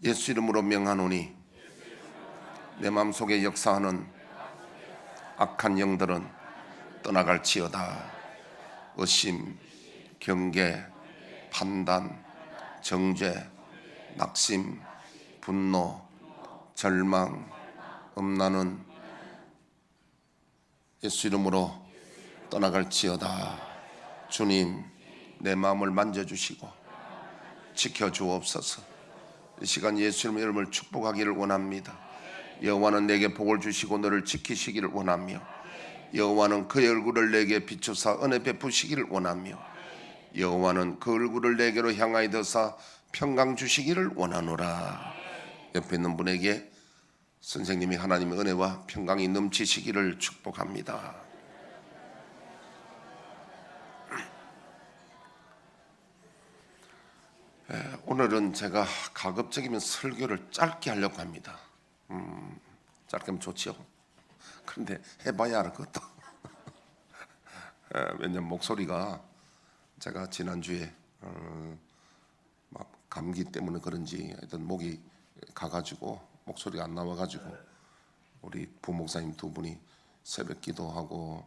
예수 이름으로 명하노니 내 마음속에 역사하는 악한 영들은 떠나갈지어다. 의심, 경계, 판단, 정죄, 낙심, 분노, 절망, 음란은 예수 이름으로 떠나갈지어다. 주님, 내 마음을 만져주시고 지켜주옵소서. 이 시간 예수 이름을 축복하기를 원합니다. 여호와는 내게 복을 주시고 너를 지키시기를 원하며, 여호와는 그의 얼굴을 내게 비추사 은혜 베푸시기를 원하며, 여호와는 그 얼굴을 내게로 향하여 드사 평강 주시기를 원하노라. 옆에 있는 분에게 선생님이 하나님의 은혜와 평강이 넘치시기를 축복합니다. 오늘은 제가 가급적이면 설교를 짧게 하려고 합니다. 짧게 하면 좋지요. 그런데 해봐야 알 것도. 왜냐면 목소리가 제가 지난주에 막 감기 때문에 그런지 하여튼 목이 가가지고 목소리가 안 나와가지고 우리 부목사님 두 분이 새벽 기도하고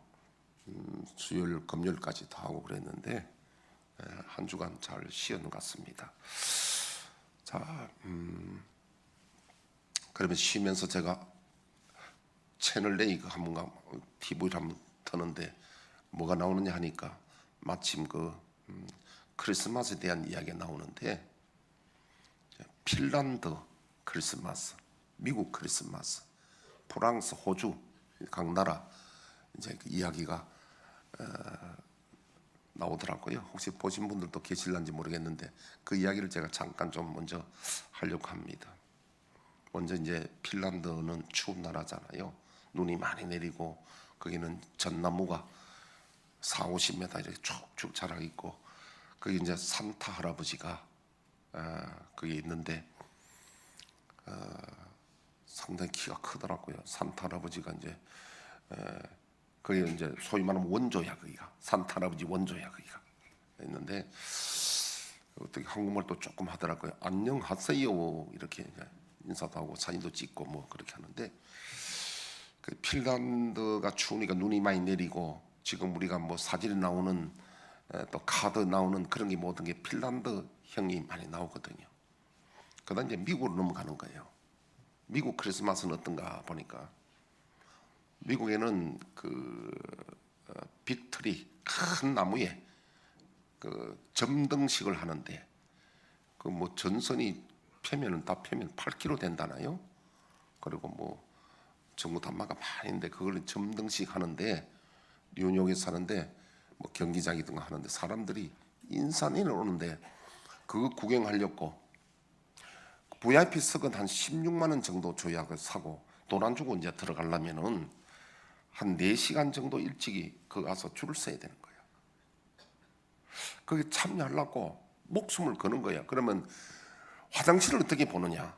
수요일 금요일까지 다 하고 그랬는데 한 주간 잘 쉬었는 것 같습니다. 자, 그러면 쉬면서 제가 채널 A 그 한번 TV를 한번 터는데 뭐가 나오느냐 하니까 마침 그 크리스마스에 대한 이야기가 나오는데, 핀란드 크리스마스, 미국 크리스마스, 프랑스, 호주 각 나라 이제 그 이야기가 나오더라고요. 혹시 보신 분들도 계실런지 모르겠는데 그 이야기를 제가 잠깐 좀 먼저 하려고 합니다. 먼저 이제 핀란드는 추운 나라잖아요. 눈이 많이 내리고 거기는 전나무가 40-50m 이렇게 쭉쭉 자라 있고, 거기 이제 산타 할아버지가 거기 있는데 상당히 키가 크더라고요. 산타 할아버지가 이제 그게 이제 소위 말하면 원조야. 거기가 산타 할아버지 원조야. 거기가 있는데 어떻게 한국말도 조금 하더라고요. 안녕하세요 이렇게 인사도 하고 사진도 찍고 뭐 그렇게 하는데, 그 핀란드가 추우니까 눈이 많이 내리고 지금 우리가 뭐 사진에 나오는 또 카드 나오는 그런 게 모든 게 핀란드 형이 많이 나오거든요. 그다음 이제 미국으로 넘어가는 거예요. 미국 크리스마스는 어떤가 보니까 미국에는 그 빅트리 큰 나무에 그 점등식을 하는데, 그 뭐 전선이 펴면은 다 펴면 8km 된다나요? 그리고 뭐 전구 단마가 많이 있는데 그걸 점등식 하는데, 뉴욕에 사는데 뭐 경기장이든 하는데 사람들이 인산인을 오는데 그거 구경하려고 VIP석은 한 16만 원 정도 줘야 그 사고, 돈 안 주고 이제 들어가려면은 한 4시간 정도 일찍이 거기 가서 줄을 서야 되는 거예요. 거기 참여하려고 목숨을 거는 거야. 그러면 화장실을 어떻게 보느냐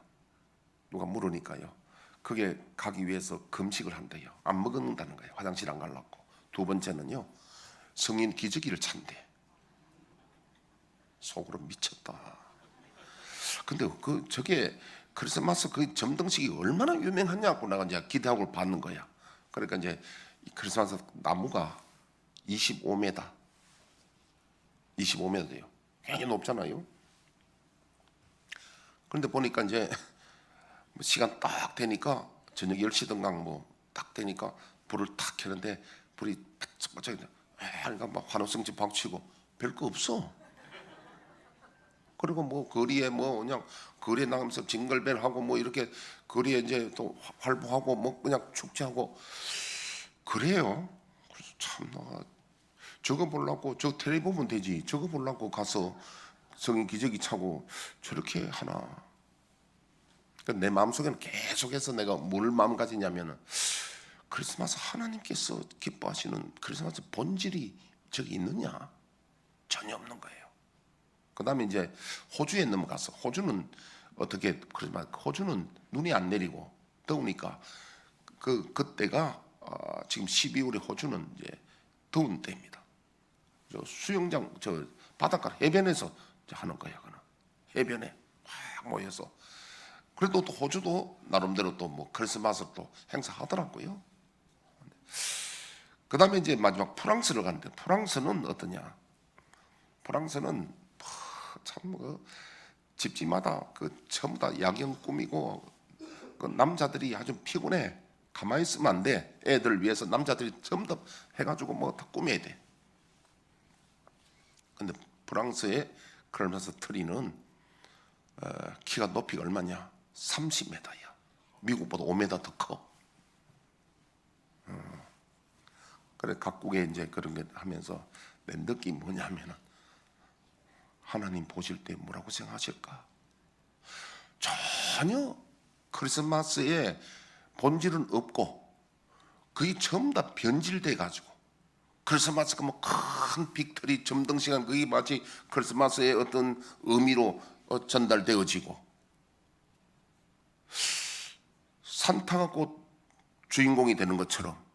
누가 물으니까요, 그게 가기 위해서 금식을 한대요. 안 먹는다는 거예요. 화장실 안 가려고. 두 번째는요, 성인 기저귀를 찬대. 속으로 미쳤다. 근데 그 저게 크리스마스 그 점등식이 얼마나 유명하냐고 내가 이제 기대하고 받는 거야. 그러니까 이제 크리스마스 나무가 25m 돼요. 굉장히 높잖아요. 그런데 보니까 이제 시간 딱 되니까 저녁 10시든가 뭐 딱 되니까 불을 탁 켜는데 불이 바짝바짝 그러니까 막 환호성지 박치고 별거 없어. 그리고 뭐 거리에 뭐 그냥 거리에 나가면서 징글벨 하고 뭐 이렇게 거리에 이제 또 활보하고 뭐 그냥 축제하고 그래요. 그래서 참나 저거 보려고 저 텔레비 보면 되지, 저거 보려고 가서 성인 기저귀 차고 저렇게 하나. 그러니까 내 마음속에는 계속해서 내가 뭘 마음가지냐면은 크리스마스 하나님께서 기뻐하시는 크리스마스 본질이 저기 있느냐? 전혀 없는 거예요. 그 다음에 이제 호주에 넘어가서, 호주는 어떻게 크리스마스, 호주는 눈이 안 내리고 더우니까 그때가 지금 12월에 호주는 이제 더운 때입니다. 저 수영장 저 바닷가 해변에서 하는 거예요. 그는 해변에 확 모여서 그래도 또 호주도 나름대로 또 뭐 크리스마스를 또 행사하더라고요. 그 다음에 이제 마지막 프랑스를 가는데, 프랑스는 어떠냐? 프랑스는 참 집집마다 전부 다 야경 꾸미고, 남자들이 아주 피곤해. 가만히 있으면 안 돼. 애들 위해서 남자들이 전부 다 해가지고 뭐 다 꾸며야 돼. 근데 프랑스의 크리스마스 트리는 키가 높이가 얼마냐? 30m야. 미국보다 5m 더 커. 그래 각국에 이제 그런 게 하면서 내 느낌이 뭐냐면은, 하나님 보실 때 뭐라고 생각하실까? 전혀 크리스마스에 본질은 없고 그게 전부 다 변질돼 가지고, 크리스마스가 뭐 큰 빅트리 점등시간 그게 마치 크리스마스의 어떤 의미로 전달되어지고, 산타가 곧 주인공이 되는 것처럼.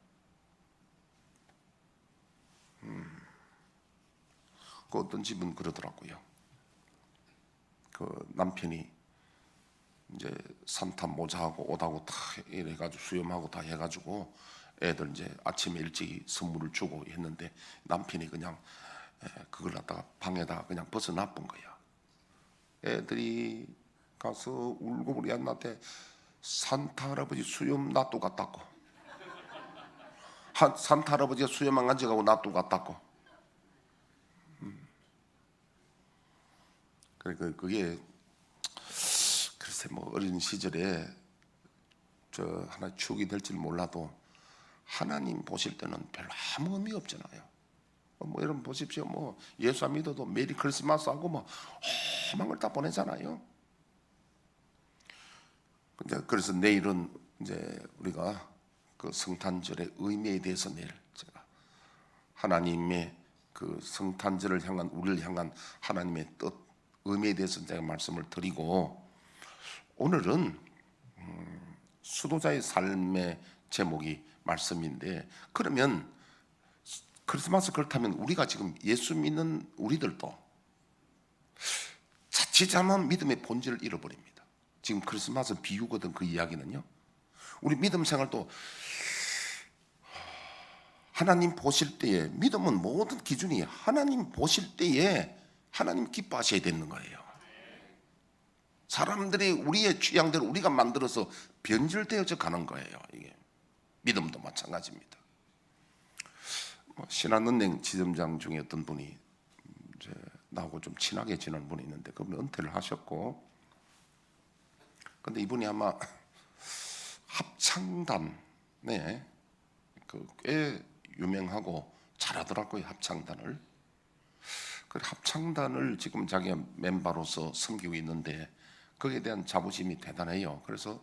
그 어떤 집은 그러더라고요. 그 남편이 이제 산타 모자하고 옷하고 다 이래가지고 수염하고 다 해가지고 애들 이제 아침에 일찍 선물을 주고 했는데, 남편이 그냥 그걸 갖다가 방에다 그냥 벗어놔본 거야. 애들이 가서 울고 우리 한나한테 산타 할아버지 수염 놔두고 갔다고. 산타 할아버지가 수염 안 가져가고 놔두고 갔다고. 그러니까 그게 글쎄 뭐 어린 시절에 저 하나 추억이 될지 몰라도 하나님 보실 때는 별로 아무 의미 없잖아요. 뭐 여러분 보십시오. 뭐 예수 안 믿어도 메리 크리스마스 하고 뭐 험한 걸 다 보내잖아요. 그래서 내일은 이제 우리가 그 성탄절의 의미에 대해서 내일 제가 하나님의 그 성탄절을 향한, 우리를 향한 하나님의 뜻, 의미에 대해서 제가 말씀을 드리고, 오늘은 수도자의 삶의 제목이 말씀인데, 그러면 크리스마스 그렇다면 우리가 지금 예수 믿는 우리들도 자칫하면 믿음의 본질을 잃어버립니다. 지금 크리스마스 비유거든. 그 이야기는요, 우리 믿음 생활도 하나님 보실 때에, 믿음은 모든 기준이 하나님 보실 때에 하나님 기뻐하셔야 되는 거예요. 사람들이 우리의 취향대로 우리가 만들어서 변질되어져 가는 거예요. 이게 믿음도 마찬가지입니다. 신한은행 지점장 중에 어떤 분이 이제 나하고 좀 친하게 지낸 분이 있는데, 그분이 은퇴를 하셨고, 근데 이분이 아마 합창단에 꽤 유명하고 잘하더라고요. 합창단을. 그 합창단을 지금 자기가 멤버로서 섬기고 있는데 거기에 대한 자부심이 대단해요. 그래서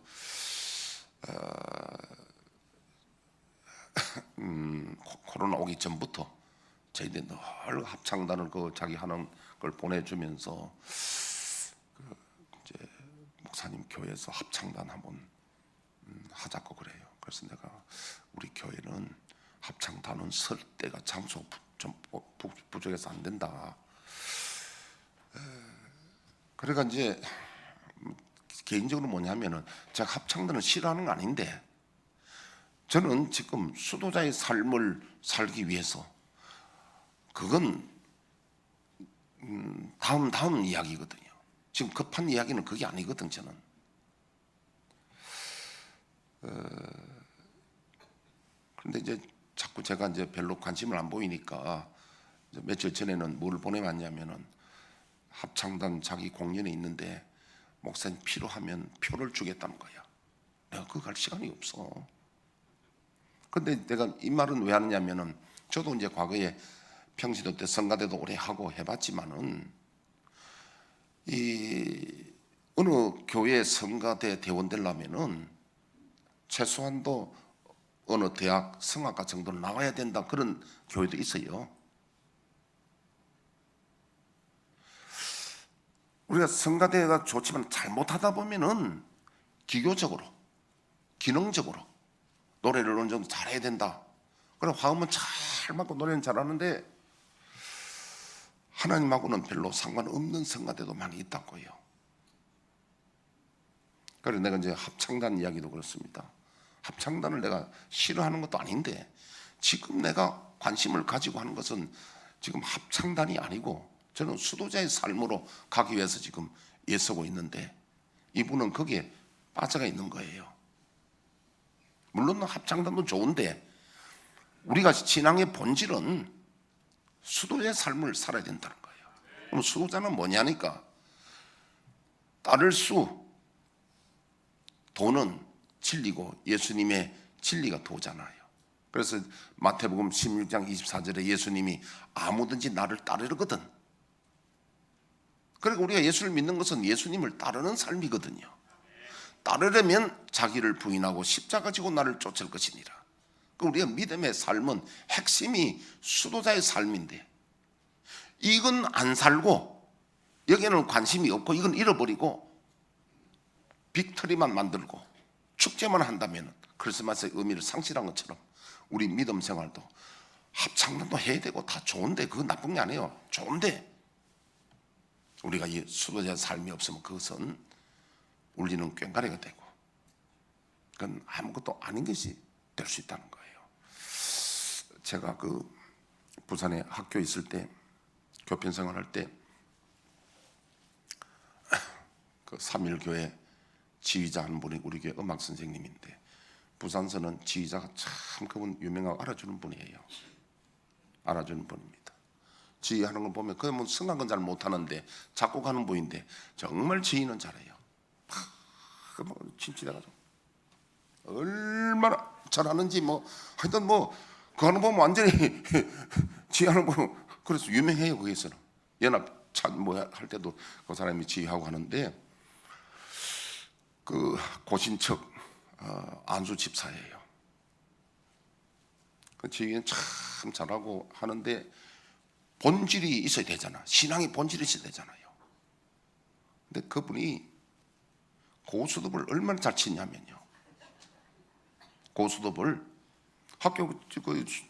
코로나 오기 전부터 저희들이 늘 합창단을 자기 하는 걸 보내주면서 이제 목사님 교회에서 합창단 한번 하자고 그래요. 그래서 내가 우리 교회는 합창단은 설 때가 장소 좀 부족해서 안 된다. 그러니까 이제 개인적으로 뭐냐면은, 제가 합창단을 싫어하는 거 아닌데, 저는 지금 수도자의 삶을 살기 위해서, 그건 다음 이야기거든요. 지금 급한 이야기는 그게 아니거든. 저는 그런데 이제 자꾸 제가 이제 별로 관심을 안 보이니까, 이제 며칠 전에는 뭘 보내왔냐면은, 합창단 자기 공연이 있는데 목사님 필요하면 표를 주겠다는 거야. 내가 그거 갈 시간이 없어. 근데 내가 이 말은 왜 하느냐면은, 저도 이제 과거에 평시도 때 성가대도 오래 하고 해봤지만은, 이 어느 교회 성가대 대원 되려면은 최소한도 어느 대학 성악과 정도는 나와야 된다, 그런 교회도 있어요. 우리가 성가대가 좋지만 잘못하다 보면은 기교적으로, 기능적으로 노래를 어느 정도 잘해야 된다. 그래 화음은 잘 맞고 노래는 잘하는데 하나님하고는 별로 상관없는 성가대도 많이 있다고요. 그래서 내가 이제 합창단 이야기도 그렇습니다. 합창단을 내가 싫어하는 것도 아닌데 지금 내가 관심을 가지고 하는 것은 지금 합창단이 아니고 저는 수도자의 삶으로 가기 위해서 지금 애쓰고 있는데 이분은 거기에 빠져가 있는 거예요. 물론 합창단도 좋은데 우리가 신앙의 본질은 수도자의 삶을 살아야 된다는 거예요. 그럼 수도자는 뭐냐니까 따를 수 도는 진리고 예수님의 진리가 도잖아요. 그래서 마태복음 16장 24절에 예수님이 아무든지 나를 따르거든. 그러니까 우리가 예수를 믿는 것은 예수님을 따르는 삶이거든요. 따르려면 자기를 부인하고 십자가 지고 나를 쫓을 것이니라. 우리가 믿음의 삶은 핵심이 수도자의 삶인데 이건 안 살고 여기에는 관심이 없고 이건 잃어버리고 빅터리만 만들고 축제만 한다면 크리스마스의 의미를 상실한 것처럼 우리 믿음 생활도 합창단도 해야 되고 다 좋은데 그건 나쁜 게 아니에요. 좋은데 우리가 이 수도자의 삶이 없으면 그것은 울리는 꽹과리가 되고 그건 아무것도 아닌 것이 될 수 있다는 거예요. 제가 그 부산에 학교에 있을 때 교편 생활할 때 그 3.1교회 지휘자 한 분이 우리 교회 음악 선생님인데 부산서는 지휘자가 참 그분 유명하고 알아주는 분이에요. 알아주는 분입니다. 지휘하는 거 보면 그뭐 성악은 잘 못하는데 작곡하는 분인데 정말 지휘는 잘해요. 진취돼가지고 얼마나 잘하는지 뭐 하여튼 뭐 그 하는 거 보면 완전히 지휘하는 거 그래서 유명해요. 거기서는 연합 찬 뭐 할 때도 그 사람이 지휘하고 하는데 그 고신척 안수 집사예요. 그 지휘는 참 잘하고 하는데 본질이 있어야 되잖아. 신앙의 본질이 있어야 되잖아요. 근데 그분이 고수톱을 얼마나 잘 치냐면요. 고수톱을 학교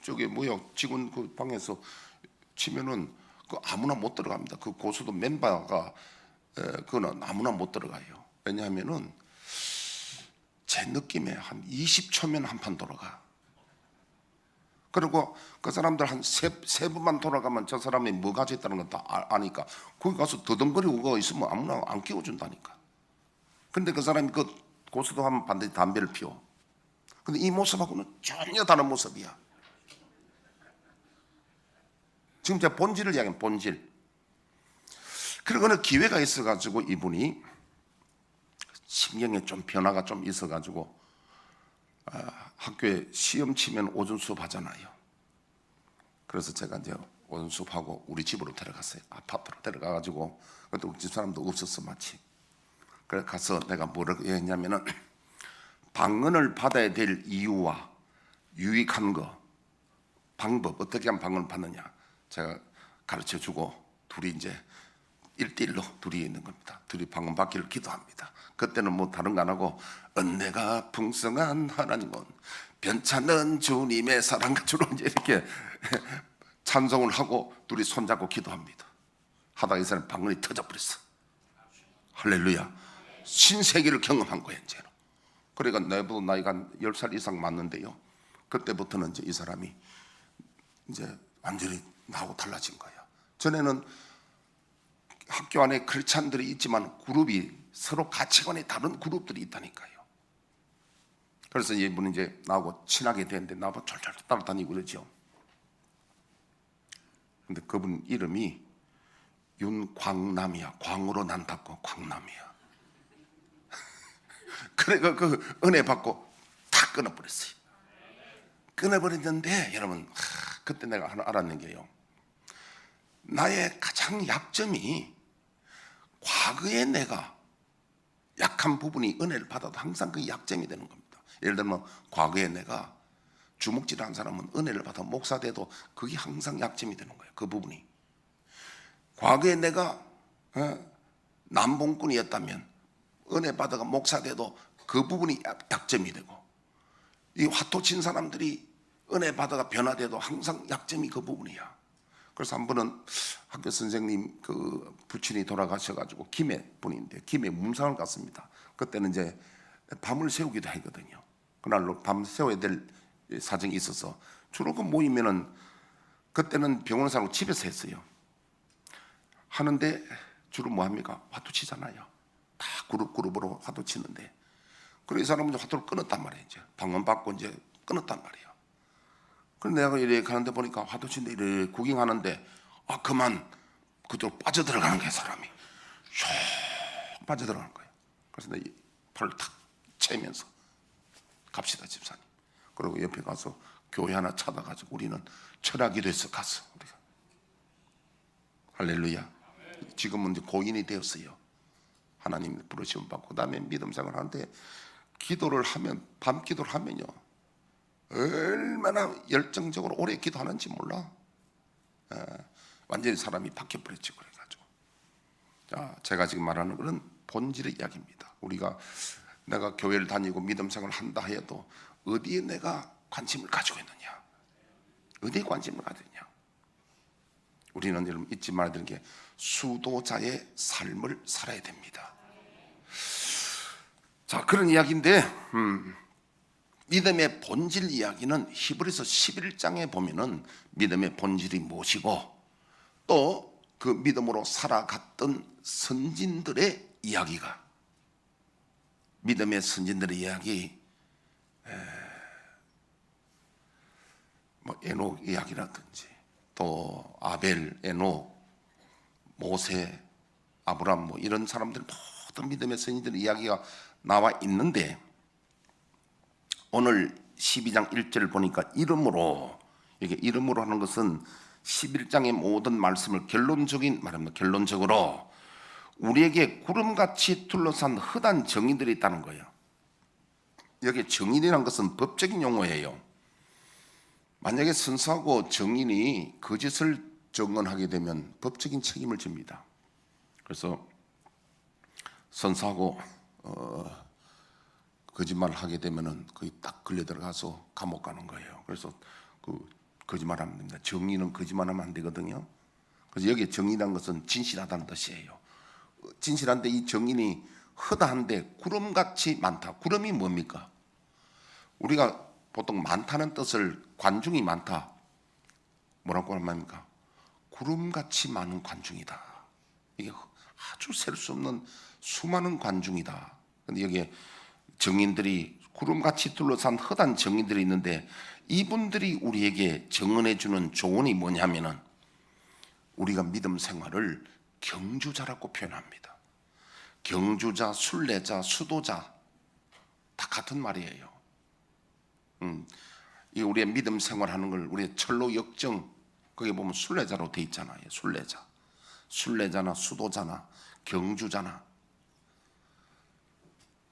저기 뭐야 직원 그 방에서 치면은 그 아무나 못 들어갑니다. 그 고수톱 멤버가 그거는 아무나 못 들어가요. 왜냐하면은 제 느낌에 한 20초면 한 판 돌아가. 그리고 그 사람들 한 세 번만 돌아가면 저 사람이 뭐 가지고 있다는 건 다 아니까 거기 가서 더듬거리고 있으면 아무나 안 끼워준다니까. 근데 그 사람이 그 고수도 하면 반드시 담배를 피워. 근데 이 모습하고는 전혀 다른 모습이야. 지금 제가 본질을 이야기하면 본질. 그리고 어느 기회가 있어가지고 이분이 심경에 좀 변화가 좀 있어가지고 학교에 시험 치면 오전 수업 하잖아요. 그래서 제가 이제 오전 수업하고 우리 집으로 데려갔어요. 아파트로 데려가가지고 그때 우리 집 사람도 없었어 마치. 그래 가서 내가 뭐라고 했냐면은 방언을 받아야 될 이유와 유익한 거 방법 어떻게 하면 방언을 받느냐 제가 가르쳐주고 둘이 이제 1대1로 둘이 있는 겁니다. 둘이 방언 받기를 기도합니다. 그때는 뭐 다른 거 안 하고 은혜가 풍성한 하나님은 변찮은 주님의 사랑과 주로 이제 이렇게 찬송을 하고 둘이 손잡고 기도합니다. 하다가 이 사람 방언이 터져버렸어. 할렐루야. 신세계를 경험한 거예요 이제는. 그러니까 내보다 나이가 한 10살 이상 많는데요. 그때부터는 이제 이 사람이 이제 완전히 나하고 달라진 거예요. 전에는 학교 안에 크리스찬들이 있지만 그룹이 서로 가치관이 다른 그룹들이 있다니까요. 그래서 이분은 이제 나하고 친하게 됐는데 나하고 철철 따라다니고 그러죠. 근데 그분 이름이 윤광남이야. 광으로 난답고 광남이야. 그러니까 그 은혜 받고 다 끊어버렸어요. 끊어버렸는데 여러분 그때 내가 하나 알았는 게요. 나의 가장 약점이 과거에 내가 약한 부분이 은혜를 받아도 항상 그 약점이 되는 겁니다. 예를 들면 과거에 내가 주먹질한 사람은 은혜를 받아 목사 돼도 그게 항상 약점이 되는 거예요. 그 부분이. 과거에 내가 남봉꾼이었다면 은혜 받아가 목사 돼도 그 부분이 약점이 되고 이 화토 친 사람들이 은혜 받아가 변화돼도 항상 약점이 그 부분이야. 그래서 한 번은 학교 선생님 그 부친이 돌아가셔가지고 김해 분인데 김해 문상을 갔습니다. 그때는 이제 밤을 새우기도 하거든요. 그날로 밤 새워야 될 사정이 있어서 주로 그 모이면은 그때는 병원 사고 집에서 했어요. 하는데 주로 뭐 합니까? 화두 치잖아요. 다 그룹으로 화두 치는데, 그래서 이 사람은 화두를 끊었단 말이에요. 이제 방문 받고 이제 끊었단 말이에요. 그런데 내가 이렇게 가는데 보니까 화두 치는데 이렇게 구경하는데 그만 그쪽으로 빠져들어가는 거예요. 사람이 슉 빠져들어가는 거예요. 그래서 내 팔을 탁 채면서 갑시다 집사님. 그리고 옆에 가서 교회 하나 찾아가지고 우리는 철학이 돼서 갔어. 우리가 할렐루야. 지금은 이제 고인이 되었어요. 하나님 부르시면 받고 그다음에 믿음 생활을 하는데, 기도를 하면 밤 기도를 하면요 얼마나 열정적으로 오래 기도하는지 몰라. 완전히 사람이 바뀌어버렸죠. 그래가지고 자, 제가 지금 말하는 것은 본질의 이야기입니다. 내가 교회를 다니고 믿음 생활을 한다 해도 어디에 내가 관심을 가지고 있느냐, 어디에 관심을 가지느냐. 우리는 여러분 잊지 말아야 되는 게 수도자의 삶을 살아야 됩니다. 자, 그런 이야기인데 믿음의 본질 이야기는 히브리서 11장에 보면은 믿음의 본질이 무엇이고 또 그 믿음으로 살아갔던 선진들의 이야기가, 믿음의 선진들의 이야기, 뭐 에녹 이야기라든지 또 아벨, 에녹, 모세, 아브람 뭐 이런 사람들 모든 믿음의 선진들의 이야기가 나와 있는데, 오늘 12장 1절을 보니까 이름으로, 이게 이름으로 하는 것은 11장의 모든 말씀을 결론적인 말입니다. 결론적으로 우리에게 구름같이 둘러싼 흩한 정의들이 있다는 거예요. 여기 정인이라는 것은 법적인 용어예요. 만약에 선사하고 정인이 거짓을 증언하게 되면 법적인 책임을 집니다. 그래서 선사하고 거짓말을 하게 되면은 거의 딱 걸려 들어가서 감옥 가는 거예요. 그래서 거짓말하면 됩니다. 정의는 거짓말하면 안 되거든요. 그래서 여기 정의라는 것은 진실하다는 뜻이에요. 진실한데 이 정인이 허다한데 구름같이 많다. 구름이 뭡니까? 우리가 보통 많다는 뜻을, 관중이 많다, 뭐라고 하는 말입니까? 구름같이 많은 관중이다. 이게 아주 셀 수 없는 수많은 관중이다. 근데 여기에 정인들이 구름같이 둘러싼 흩한 정인들이 있는데, 이분들이 우리에게 증언해 주는 조언이 뭐냐면은 우리가 믿음 생활을 경주자라고 표현합니다. 경주자, 순례자, 수도자 다 같은 말이에요. 이 우리의 믿음 생활하는 걸 우리의 철로 역정, 거기 보면 순례자로 돼 있잖아요. 순례자나 수도자나 경주자나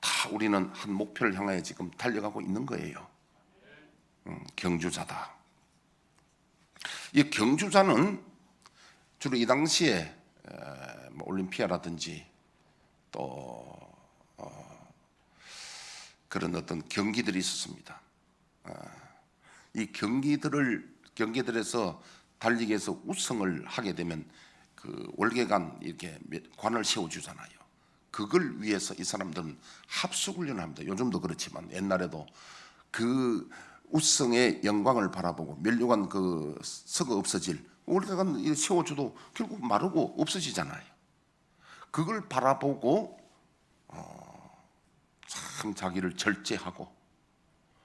다 우리는 한 목표를 향하여 지금 달려가고 있는 거예요. 경주자다. 이 경주자는 주로 이 당시에 뭐 올림피아라든지 또 그런 어떤 경기들이 있었습니다. 이 경기들에서 달리기 위해서 우승을 하게 되면 그 월계관 이렇게 관을 세워주잖아요. 그걸 위해서 이 사람들은 합숙훈련을 합니다. 요즘도 그렇지만 옛날에도 그 우승의 영광을 바라보고 면류관 그 썩어 없어질 월계관 세워줘도 결국 마르고 없어지잖아요. 그걸 바라보고 참 자기를 절제하고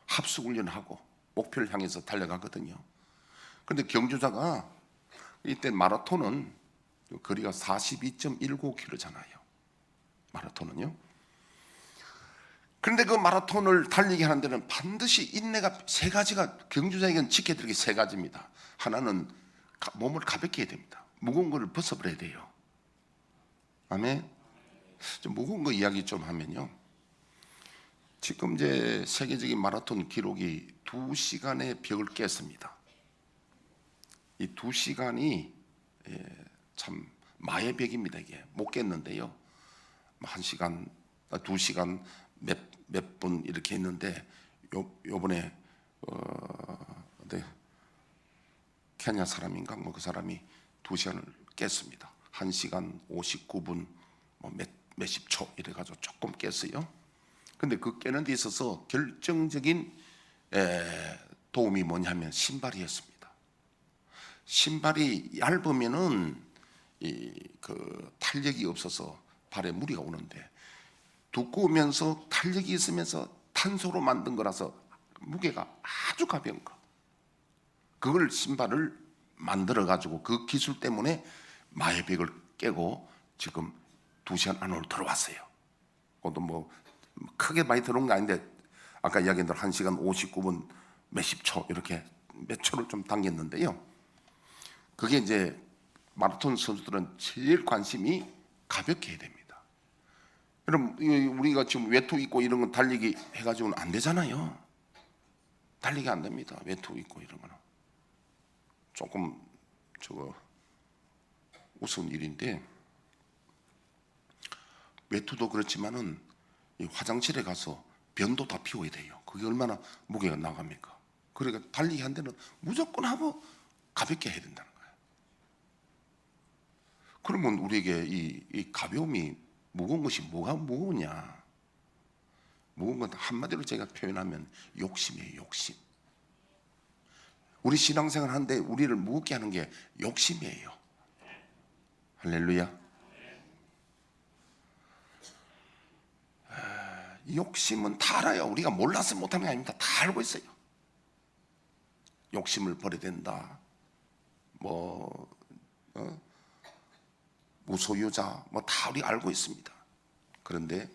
합숙훈련하고 목표를 향해서 달려가거든요. 그런데 경주자가 이때 마라톤은 거리가 42.19km잖아요. 마라톤은요. 그런데 그 마라톤을 달리게 하는 데는 반드시 인내가 세 가지가, 경주자에게는 지켜야 될 게 세 가지입니다. 하나는 몸을 가볍게 해야 됩니다. 무거운 거를 벗어버려야 돼요. 아멘. 좀 무거운 거 이야기 좀 하면요. 지금 이제 세계적인 마라톤 기록이 2시간의 벽을 깼습니다. 이 2시간이 참 마의 벽입니다. 이게 못 깼는데요. 1시간, 2시간 몇 분 이렇게 했는데 요번에 케냐 사람인가 뭐 그 사람이 2시간을 깼습니다. 1시간 59분 뭐 몇십 초 이래가지고 조금 깼어요. 근데 그 깨는 데 있어서 결정적인 도움이 뭐냐면 신발이었습니다. 신발이 얇으면은 그 탄력이 없어서 발에 무리가 오는데, 두꺼우면서 탄력이 있으면서 탄소로 만든 거라서 무게가 아주 가벼운 거. 그걸 신발을 만들어 가지고 그 기술 때문에 마예백을 깨고 지금 2시간 안으로 들어왔어요. 그것도 뭐 크게 많이 들어온 거 아닌데 아까 이야기한 대로 1시간 59분 몇십 초 이렇게 몇 초를 좀 당겼는데요. 그게 이제 마라톤 선수들은 제일 관심이 가볍게 해야 됩니다. 그럼 우리가 지금 외투 입고 이런 건 달리기 해가지고는 안 되잖아요. 달리기 안 됩니다. 외투 입고 이런 거는 조금 우스운 일인데, 외투도 그렇지만은 이 화장실에 가서 변도 다 피워야 돼요. 그게 얼마나 무게가 나갑니까? 그러니까 달리기 한 데는 무조건 하고 가볍게 해야 된다는 거예요. 그러면 우리에게 이 가벼움이 무거운 것이 뭐가 무거우냐? 무거운 건 한마디로 제가 표현하면 욕심이에요. 욕심. 우리 신앙생활 하는데 우리를 무겁게 하는 게 욕심이에요. 할렐루야. 욕심은 다 알아요. 우리가 몰라서 못하는 게 아닙니다. 다 알고 있어요. 욕심을 버려야 된다. 무소유자 다 우리 알고 있습니다. 그런데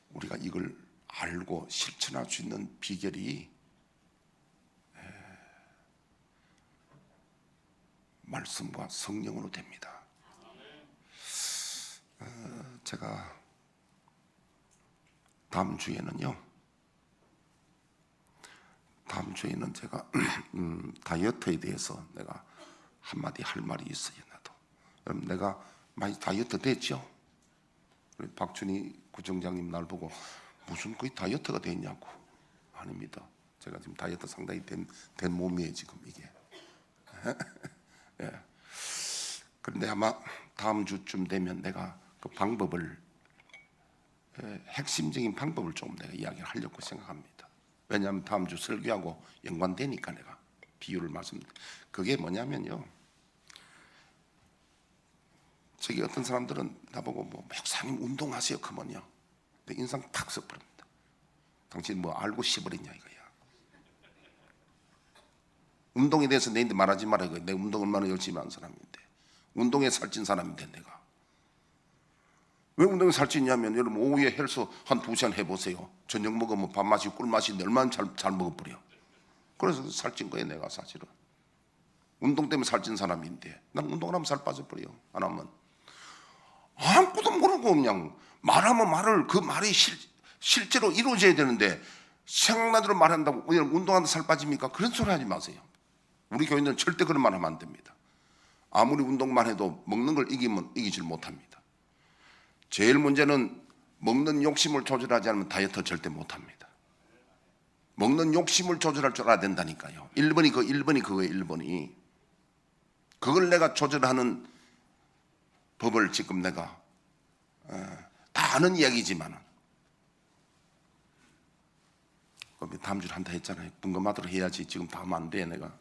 우리가 이걸 알고 실천할 수 있는 비결이 말씀과 성령으로 됩니다. 제가 다음 주에는 제가 다이어트에 대해서 내가 한마디 할 말이 있어요. 나도. 그럼 내가 많이 다이어트 됐죠? 박준희 구청장님 날 보고 무슨 거의 다이어트가 됐냐고. 아닙니다. 제가 지금 다이어트 상당히 된 몸이에요 지금 이게. 예. 그런데 아마 다음 주쯤 되면 내가 그 방법을, 핵심적인 방법을 좀 내가 이야기를 하려고 생각합니다. 왜냐하면 다음 주 설교하고 연관되니까 내가 비유를 말씀드립니다. 그게 뭐냐면요, 저기 어떤 사람들은 나보고 목사님 운동하세요 그러면요, 내 인상 탁 써버립니다. 당신 뭐 알고 씹어버렸냐 이거야. 운동에 대해서 내한테 말하지 마라 이거야. 내 운동 얼마나 열심히 하는 사람인데, 운동에 살찐 사람인데 내가 왜 운동에 살찌냐면, 여러분 오후에 헬스 한 2시간 해보세요. 저녁 먹으면 밥 마시고 꿀 마시는데 얼마나 잘 먹어버려. 그래서 살찐 거예요 내가. 사실은 운동 때문에 살찐 사람인데, 난 운동을 하면 살 빠져버려요. 안 하면 아무것도 모르고 그냥 말하면 말을, 그 말이 실제로 이루어져야 되는데 생각난 대로 말한다고 운동하는데 살 빠집니까? 그런 소리 하지 마세요. 우리 교인들은 절대 그런 말 하면 안 됩니다. 아무리 운동만 해도 먹는 걸 이기질 못합니다. 제일 문제는 먹는 욕심을 조절하지 않으면 다이어트 절대 못합니다. 먹는 욕심을 조절할 줄 알아야 된다니까요. 1번이 그거예요. 1번이 그걸 내가 조절하는 법을 지금 내가 다 아는 이야기지만, 다음 주에 한다 했잖아요. 궁금하도록 해야지. 지금 다 하면 안 돼. 내가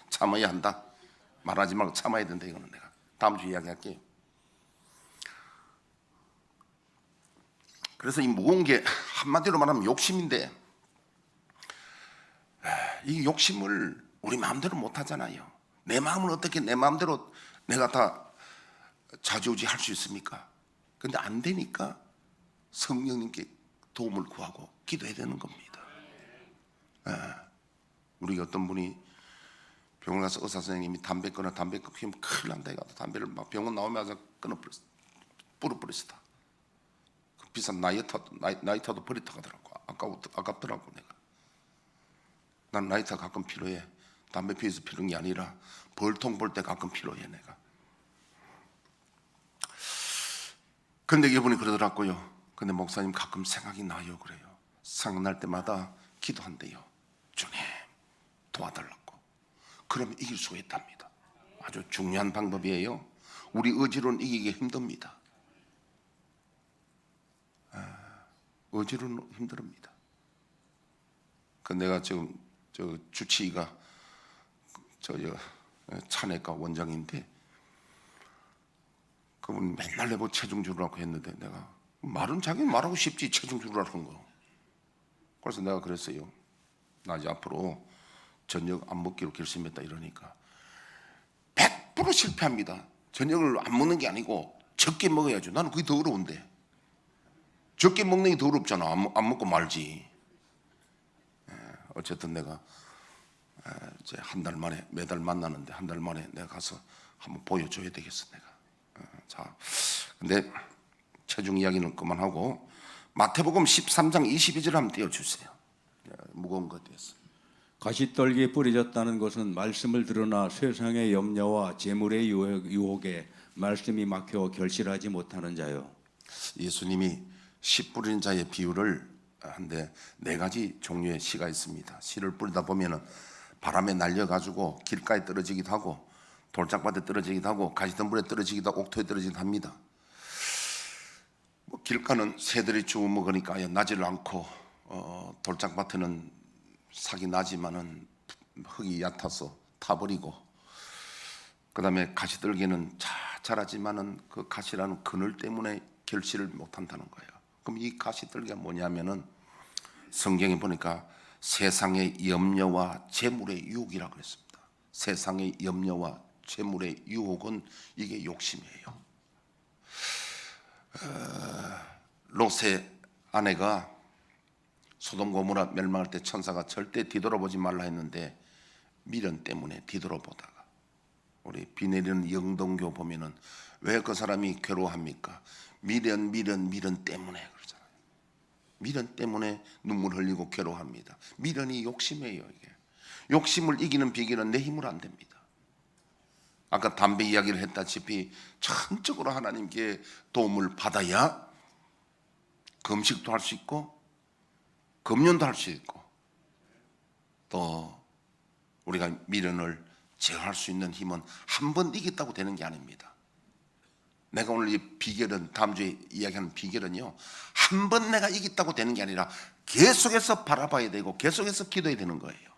참아야 한다. 말하지 말고 참아야 된다. 이거는 내가 다음 주에 이야기할게요. 그래서 이 무거운 게 한마디로 말하면 욕심인데, 이 욕심을 우리 마음대로 못 하잖아요. 내 마음을 어떻게 내 마음대로 내가 다 좌지우지 할 수 있습니까? 근데 안 되니까 성령님께 도움을 구하고 기도해야 되는 겁니다. 우리 어떤 분이 병원 가서 의사 선생님이 담배 끊어, 담배 끊으면 큰일 난다 해가지고 담배를 막 병원 나오면서 끊어버렸어. 뿌려버렸어. 그 비싼 나이터도 버리다 가더라고. 아깝더라고. 내가 난 나이터 가끔 필요해. 담배 피워서 필요한 게 아니라 벌통 볼 때 가끔 필요해 내가. 근데 이분이 그러더라고요. 근데 목사님 가끔 생각이 나요. 그래요. 생각날 때마다 기도한대요. 주님 도와달라고. 그러면 이길 수가 있답니다. 아주 중요한 방법이에요. 우리 의지로는 이기기 힘듭니다. 의지로는 힘듭니다. 그 내가 지금 저 주치의가 찬해과 원장인데 그분 맨날 내보고 체중 줄으라고 했는데 내가 말은 자기는 말하고 싶지 체중 줄으라는 거. 그래서 내가 그랬어요. 나 이제 앞으로 저녁 안 먹기로 결심했다 이러니까 100% 실패합니다. 저녁을 안 먹는 게 아니고 적게 먹어야죠. 나는 그게 더 어려운데. 적게 먹는 게 더 어렵잖아. 안 먹고 말지. 어쨌든 내가 이제 한 달 만에 매달 만나는데 한 달 만에 내가 가서 한번 보여줘야 되겠어 내가. 자, 근데 체중 이야기는 그만하고 마태복음 13장 22절 한번 띄워주세요. 무거운 것 띄었어. 가시떨기에 뿌려졌다는 것은 말씀을 들으나 세상의 염려와 재물의 유혹에 말씀이 막혀 결실하지 못하는 자요. 예수님이 씨 뿌리는 자의 비유를 한데 네 가지 종류의 씨가 있습니다. 씨를 뿌리다 보면은 바람에 날려가지고 길가에 떨어지기도 하고 돌짝밭에 떨어지기도 하고 가시덤불에 떨어지기도 하고 옥토에 떨어지기도 합니다. 뭐 길가는 새들이 주워 먹으니까 나지를 않고 돌짝밭에는 삭이 나지만은 흙이 얕아서 타버리고 그 다음에 가시떨기는 자라지만은 그 가시라는 그늘 때문에 결실을 못한다는 거예요. 그럼 이 가시떨기가 뭐냐면은 성경에 보니까 세상의 염려와 재물의 유혹이라고 그랬습니다. 세상의 염려와 재물의 유혹은 이게 욕심이에요. 롯의 아내가 소돔 고모라 멸망할 때 천사가 절대 뒤돌아보지 말라 했는데 미련 때문에 뒤돌아보다가 우리 비 내리는 영동교 보면은 왜 그 사람이 괴로워합니까? 미련 때문에 그러잖아요. 미련 때문에 눈물 흘리고 괴로워합니다. 미련이 욕심이에요. 이게 욕심을 이기는 비결은 내 힘으로 안 됩니다. 아까 담배 이야기를 했다시피 전적으로 하나님께 도움을 받아야 금식도 할 수 있고 금연도 할 수 있고 또 우리가 미련을 제어할 수 있는 힘은 한 번 이겼다고 되는 게 아닙니다. 내가 오늘 이 비결은 다음 주에 이야기하는 비결은요 한 번 내가 이겼다고 되는 게 아니라 계속해서 바라봐야 되고 계속해서 기도해야 되는 거예요.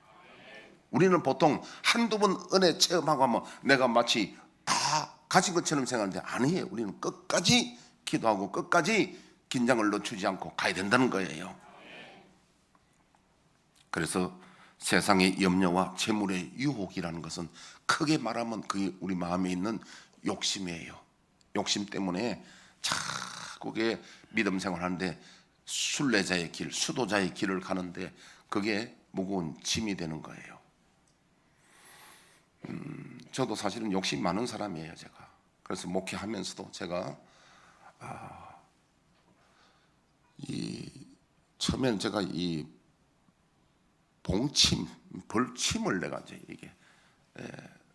우리는 보통 한두 번 은혜 체험하고 하면 내가 마치 다 가진 것처럼 생각하는데 아니에요. 우리는 끝까지 기도하고 끝까지 긴장을 늦추지 않고 가야 된다는 거예요. 그래서 세상의 염려와 재물의 유혹이라는 것은 크게 말하면 그게 우리 마음에 있는 욕심이에요. 욕심 때문에 자꾸 그게 믿음 생활하는데 순례자의 길, 수도자의 길을 가는데 그게 무거운 짐이 되는 거예요. 저도 사실은 욕심 많은 사람이에요, 제가. 그래서 목회하면서도 제가 처음에는 제가 이 봉침, 벌침을 내가 이제 이게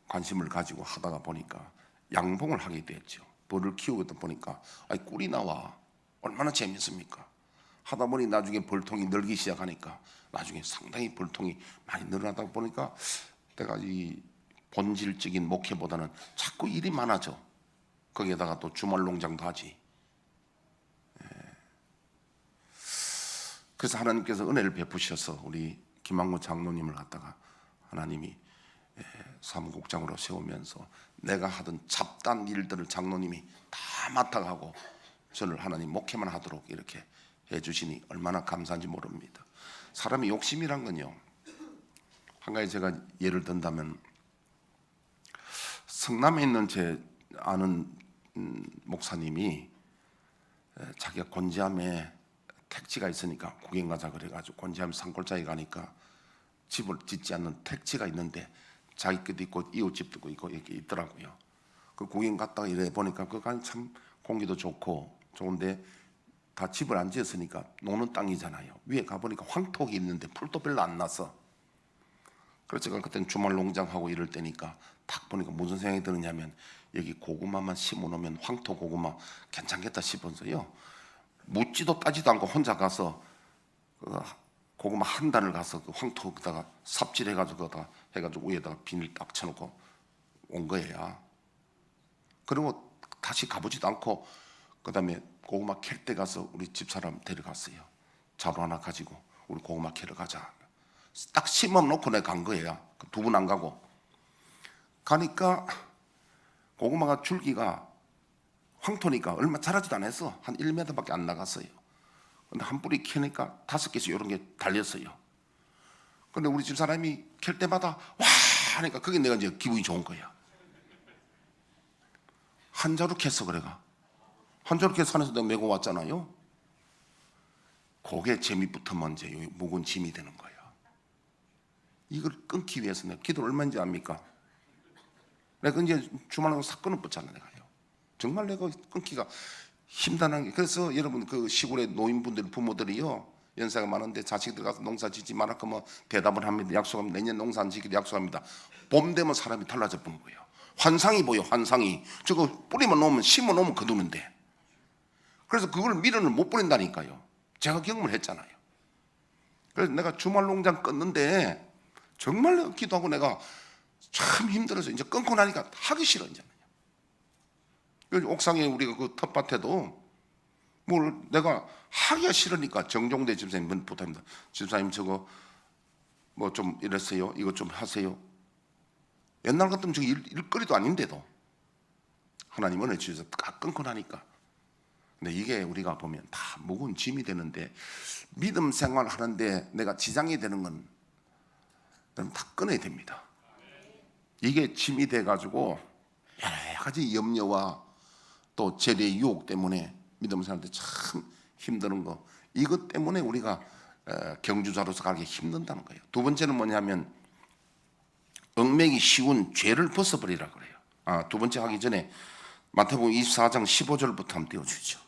관심을 가지고 하다가 보니까 양봉을 하게 됐죠. 벌을 키우다 보니까 꿀이 나와. 얼마나 재밌습니까? 하다 보니 나중에 벌통이 늘기 시작하니까 나중에 상당히 벌통이 많이 늘어나다 보니까 내가 이 본질적인 목회보다는 자꾸 일이 많아져. 거기에다가 또 주말 농장도 하지. 그래서 하나님께서 은혜를 베푸셔서 우리 김한구 장로님을 갖다가 하나님이 사무국장으로 세우면서 내가 하던 잡다한 일들을 장로님이 다 맡아가고 저를 하나님 목회만 하도록 이렇게 해주시니 얼마나 감사한지 모릅니다. 사람의 욕심이란 건요, 한 가지 제가 예를 든다면 성남에 있는 제 아는 목사님이 자기가 곤지암에 택지가 있으니까 구경 가자 그래가지고 곤지암 산골짜기 가니까 집을 짓지 않는 택지가 있는데 자기 것도 있고 이웃집도 있고 이렇게 있더라고요. 그 구경 갔다가 이래 보니까 그간 참 공기도 좋고 좋은데 다 집을 안 지었으니까 노는 땅이잖아요. 위에 가보니까 황토기 있는데 풀도 별로 안 나서. 그래서 제가 그때는 주말 농장하고 이럴 때니까 딱 보니까 무슨 생각이 드느냐면 여기 고구마만 심어놓으면 황토 고구마 괜찮겠다 싶어서요. 묻지도 따지도 않고 혼자 가서 고구마 한 단을 가서 그 황토에다가 삽질해가지고 거기다 해가지고 위에다가 비닐 딱 쳐놓고 온 거예요. 그리고 다시 가보지도 않고 그다음에 고구마 캘 때 가서 우리 집사람 데려갔어요. 자루 하나 가지고 우리 고구마 캐러 가자. 딱 심어놓고 내가 간 거예요. 두 분 안 가고 가니까 고구마가 줄기가 황토니까 얼마 자라지도 않았어. 한 1m밖에 안 나갔어요. 근데 한 뿌리 캐니까 5개씩 이런 게 달렸어요. 근데 우리 집사람이 캘 때마다 와 하니까 그게 내가 이제 기분이 좋은 거야. 한 자루 캤어. 그래가 한 자루 캐서 산에서 내가 메고 왔잖아요. 그게 재미부터 먼저 묵은 짐이 되는 거예요. 이걸 끊기 위해서 내가 기도를 얼마인지 압니까? 내가 이제 주말에 사건을 뻗잖아. 내가요. 정말 내가 끊기가 힘든 게. 그래서 여러분 그 시골의 노인분들 부모들이요 연세가 많은데 자식들 가서 농사 짓지 말라고 뭐 대답을 합니다. 약속합니다. 내년 농사 안 짓기로 약속합니다. 봄 되면 사람이 달라져 보는 거예요. 환상이 보여. 환상이. 저거 뿌리만 놓으면 심어 놓으면 거두는데. 그래서 그걸 미련을 못 버린다니까요. 제가 경험을 했잖아요. 그래서 내가 주말 농장 끊는데 정말 내가 기도하고 내가 참 힘들어서 이제 끊고 나니까 하기 싫어 이제. 옥상에 우리가 그 텃밭에도 뭘 내가 하기가 싫으니까 정종대 집사님 부탁합니다. 집사님 저거 뭐 좀 이랬어요. 이거 좀 하세요. 옛날 같으면 저기 일거리도 아닌데도 하나님 은혜 주셔서 딱 끊고 나니까. 근데 이게 우리가 보면 다 무거운 짐이 되는데 믿음 생활 하는데 내가 지장이 되는 건 다 끊어야 됩니다. 이게 짐이 돼가지고 여러 가지 염려와 또 재리의 유혹 때문에 믿음 생활 때 참 힘드는 거, 이것 때문에 우리가 경주자로서 가기 힘든다는 거예요. 두 번째는 뭐냐면 얽매기 쉬운 죄를 벗어버리라 그래요. 두 번째 하기 전에 마태복음 24장 15절부터 한번 띄워주죠.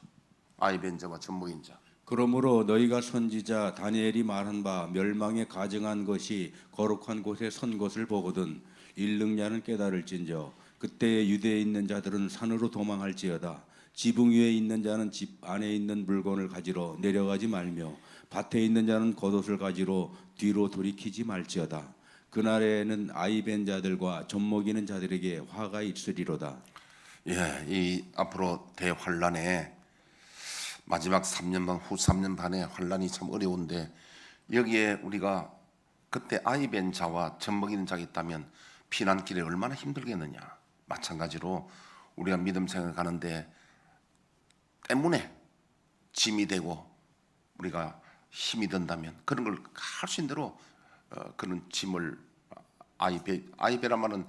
아이벤자와 전무인자. 그러므로 너희가 선지자 다니엘이 말한 바 멸망에 가증한 것이 거룩한 곳에 선 것을 보거든 일능자는 깨달을진저 그때에 유대에 있는 자들은 산으로 도망할지어다. 지붕 위에 있는 자는 집 안에 있는 물건을 가지러 내려가지 말며 밭에 있는 자는 겉옷을 가지러 뒤로 돌이키지 말지어다. 그날에는 아이벤 자들과 젖먹이는 자들에게 화가 있으리로다. 예, 이 앞으로 대환란에 마지막 3년 반, 후 3년 반의 환란이 참 어려운데 여기에 우리가 그때 아이벤 자와 젖먹이는 자가 있다면 피난길에 얼마나 힘들겠느냐. 마찬가지로 우리가 믿음 생활을 가는데 때문에 짐이 되고 우리가 힘이 든다면 그런 걸 할 수 있는 대로 그런 짐을 아이베란 말은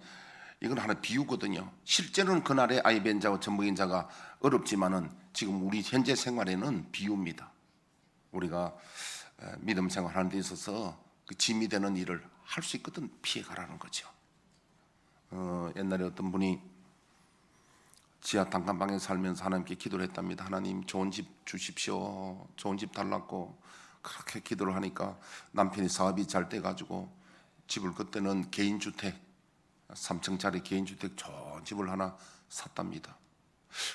이건 하나 비유거든요. 실제로는 그날의 아이벤 자와 젖먹인 자가 어렵지만은 지금 우리 현재 생활에는 비유입니다. 우리가 믿음 생활하는 데 있어서 그 짐이 되는 일을 할 수 있거든 피해가라는 거죠. 옛날에 어떤 분이 지하 단칸방에 살면서 하나님께 기도를 했답니다. 하나님 좋은 집 주십시오. 좋은 집 달라고 그렇게 기도를 하니까 남편이 사업이 잘 돼가지고 집을 그때는 개인주택 3층짜리 개인주택 좋은 집을 하나 샀답니다.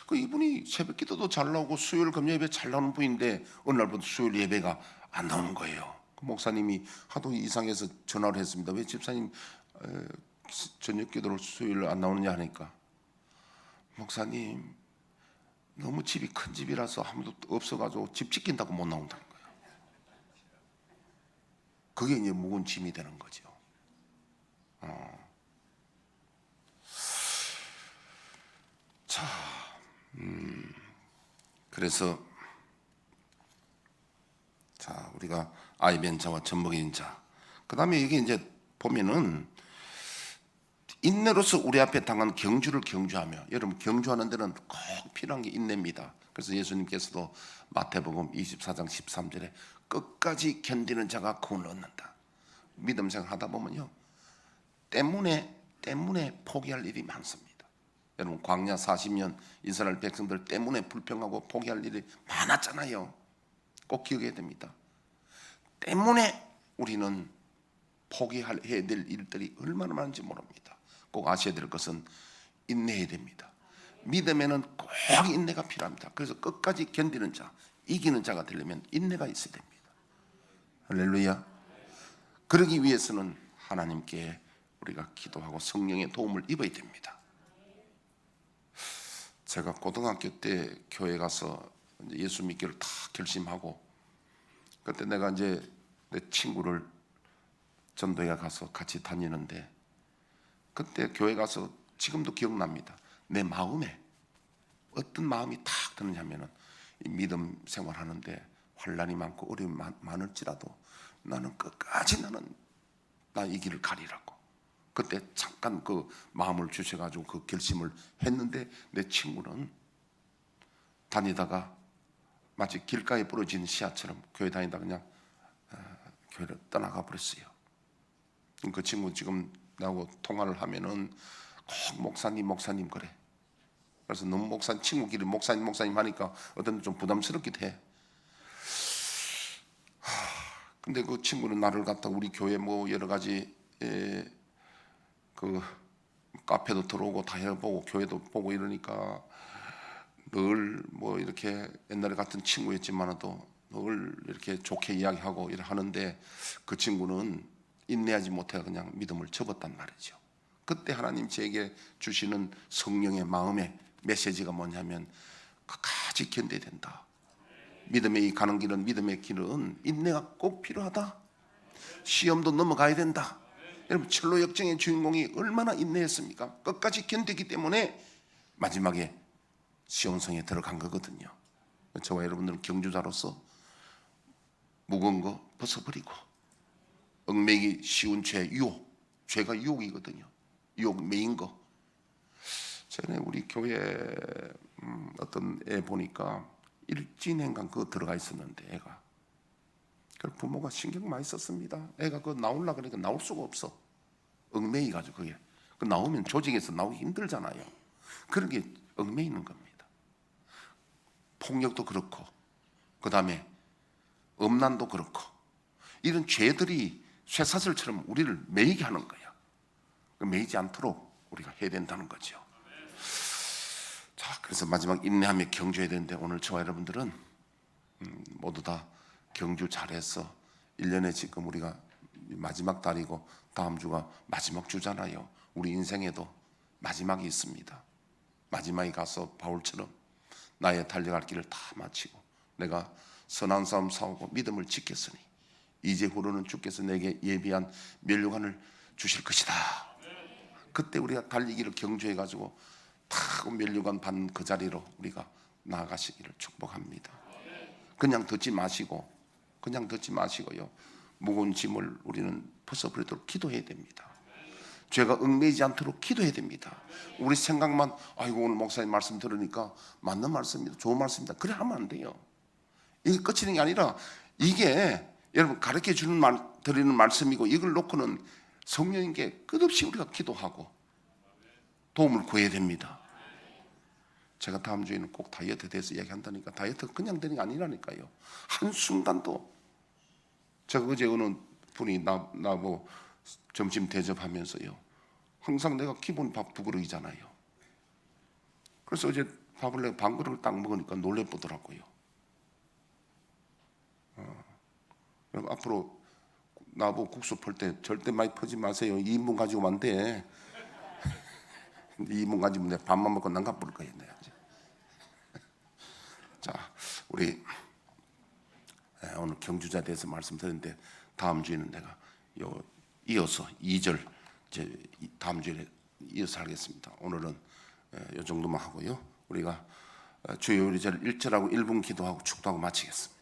그 이분이 새벽 기도도 잘 나오고 수요일 금요 예배 잘 나오는 분인데 어느 날부터 수요일 예배가 안 나오는 거예요. 그 목사님이 하도 이상해서 전화를 했습니다. 왜 집사님 저녁 기도를 수요일 안 나오느냐 하니까 목사님 너무 집이 큰 집이라서 아무도 없어가지고 집 지킨다고 못 나온다는 거예요. 그게 이제 무거운 짐이 되는 거죠. 자, 그래서 자 우리가 아이벤 자와 젖먹인 자. 그 다음에 이게 이제 보면은 인내로서 우리 앞에 당한 경주를 경주하며, 여러분 경주하는 데는 꼭 필요한 게 인내입니다. 그래서 예수님께서도 마태복음 24장 13절에 끝까지 견디는 자가 구원을 얻는다. 믿음 생활하다 보면요 때문에 포기할 일이 많습니다. 여러분 광야 40년 이스라엘 백성들 때문에 불평하고 포기할 일이 많았잖아요. 꼭 기억해야 됩니다. 때문에 우리는 포기해야 될 일들이 얼마나 많은지 모릅니다. 꼭 아셔야 될 것은 인내해야 됩니다. 믿음에는 꼭 인내가 필요합니다. 그래서 끝까지 견디는 자, 이기는 자가 되려면 인내가 있어야 됩니다. 할렐루야. 그러기 위해서는 하나님께 우리가 기도하고 성령의 도움을 입어야 됩니다. 제가 고등학교 때 교회 가서 예수 믿기를 다 결심하고, 그때 내가 이제 내 친구를 전도회 가서 같이 다니는데, 그때 교회 가서 지금도 기억납니다. 내 마음에 어떤 마음이 탁 드느냐면은, 이 믿음 생활하는데 환난이 많고 어려움이 많을지라도 나는 끝까지 나 이 길을 가리라고. 그때 잠깐 그 마음을 주셔가지고 그 결심을 했는데, 내 친구는 다니다가 마치 길가에 부러진 씨앗처럼 교회 다니다가 그냥 교회를 떠나가 버렸어요. 그 친구 지금 나하고 통화를 하면은 꼭 목사님 그래. 그래서 너무 친구끼리 목사님 하니까 어떤 좀 부담스럽기도 해. 근데 그 친구는 나를 갖다 우리 교회 뭐 여러 가지 그 카페도 들어오고 다 해보고 교회도 보고 이러니까 늘 뭐 이렇게 옛날에 같은 친구였지만도 늘 이렇게 좋게 이야기하고 이래 하는데, 그 친구는 인내하지 못해 그냥 믿음을 접었단 말이죠. 그때 하나님 제게 주시는 성령의 마음의 메시지가 뭐냐면, 끝까지 견뎌야 된다. 믿음의 가는 길은, 믿음의 길은 인내가 꼭 필요하다. 시험도 넘어가야 된다. 여러분, 철로 역정의 주인공이 얼마나 인내했습니까? 끝까지 견디기 때문에 마지막에 시온성에 들어간 거거든요. 저와 여러분들은 경주자로서 무거운 거 벗어버리고, 얽매이기 쉬운 죄가 유혹이거든요. 유혹 매인 거. 전에 우리 교회 어떤 애 보니까 일진행간 그거 들어가 있었는데, 애가 그 부모가 신경 많이 썼습니다. 애가 그거 나오려 그러니까 나올 수가 없어. 얽매이 가지고 그게 그 나오면 조직에서 나오기 힘들잖아요. 그런 게 얽매이는 겁니다. 폭력도 그렇고, 그 다음에 음란도 그렇고, 이런 죄들이 쇠사슬처럼 우리를 매이게 하는 거야. 매이지 않도록 우리가 해야 된다는 거죠. 자, 그래서 마지막 인내하며 경주해야 되는데, 오늘 저와 여러분들은 모두 다 경주 잘해서 1년에 지금 우리가 마지막 달이고 다음 주가 마지막 주잖아요. 우리 인생에도 마지막이 있습니다. 마지막에 가서 바울처럼 나의 달려갈 길을 다 마치고 내가 선한 싸움 싸우고 믿음을 지켰으니 이제후로는 주께서 내게 예비한 면류관을 주실 것이다. 그때 우리가 달리기를 경주해가지고 다 면류관 받는 그 자리로 우리가 나아가시기를 축복합니다. 그냥 듣지 마시고요, 무거운 짐을 우리는 벗어버리도록 기도해야 됩니다. 죄가 얽매이지 않도록 기도해야 됩니다. 우리 생각만, 아이고 오늘 목사님 말씀 들으니까 맞는 말씀입니다, 좋은 말씀입니다, 그래 하면 안 돼요. 이게 끝이는 게 아니라, 이게 여러분 가르쳐 주는 드리는 말씀이고, 이걸 놓고는 성령님께 끝없이 우리가 기도하고 도움을 구해야 됩니다. 제가 다음 주에는 꼭 다이어트에 대해서 이야기한다니까, 다이어트가 그냥 되는 게 아니라니까요. 한순간도. 제가 어제 어느 분이 나뭐 점심 대접하면서요, 항상 내가 기본 밥 2그릇이잖아요. 그래서 어제 밥을 내가 반 그릇을 딱 먹으니까 놀래보더라고요. 앞으로 나보고 국수 풀 때 절대 많이 퍼지 마세요. 2인분 가지고 안 돼. 2인분 가지고 내가 밥만 먹고 난가 부를 거예요. 내가 이제. 자, 우리 오늘 경주자에 대해서 말씀드렸는데, 다음 주에는 내가 이어서 2절 이제 다음 주에 이어서 하겠습니다. 오늘은 이 정도만 하고요, 우리가 주요 요리절 1절하고 1분 기도하고 축도하고 마치겠습니다.